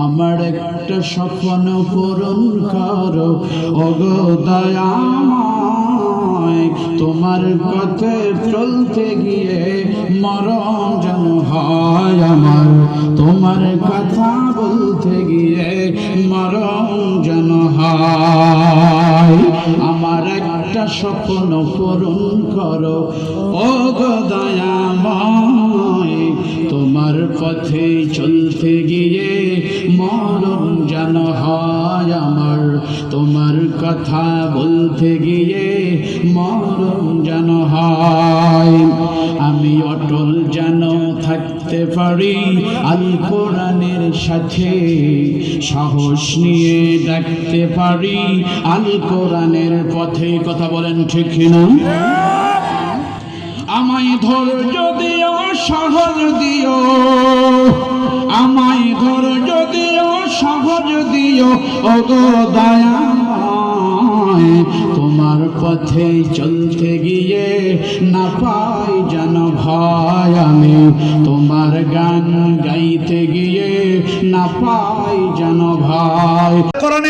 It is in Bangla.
আমার একটা স্বপ্ন পূরণ করো ওগো দয়াময়, তোমার পথে চলতে গিয়ে মরণ যেন হয় আমার, তোমার কথা বলতে গিয়ে মরণ যেন হয়। আমার একটা স্বপ্ন পূরণ করো ওগো দয়াময়, তোমার পথে চলতে গিয়ে মরণ যেন হয় আমার, তোমার কথা বলতে গিয়ে মরণ যেন হয়। আমি অটল যেন থাকতে পারি আল কোরআনের সাথে, সাহস নিয়ে ডাকতে পারি আল কোরআনের পথে। কথা বলেন ঠিক কিনা? আমায় ধৈর্য দিও, সাহস দিও, আমায় ধৈর্য দিও, সাহস দিও ওগো দয়াময়, তোমার পথে চলতে গিয়ে না পাই যেন ভয় আমি, তোমার গান গাইতে গিয়ে না পাই যেন ভয়।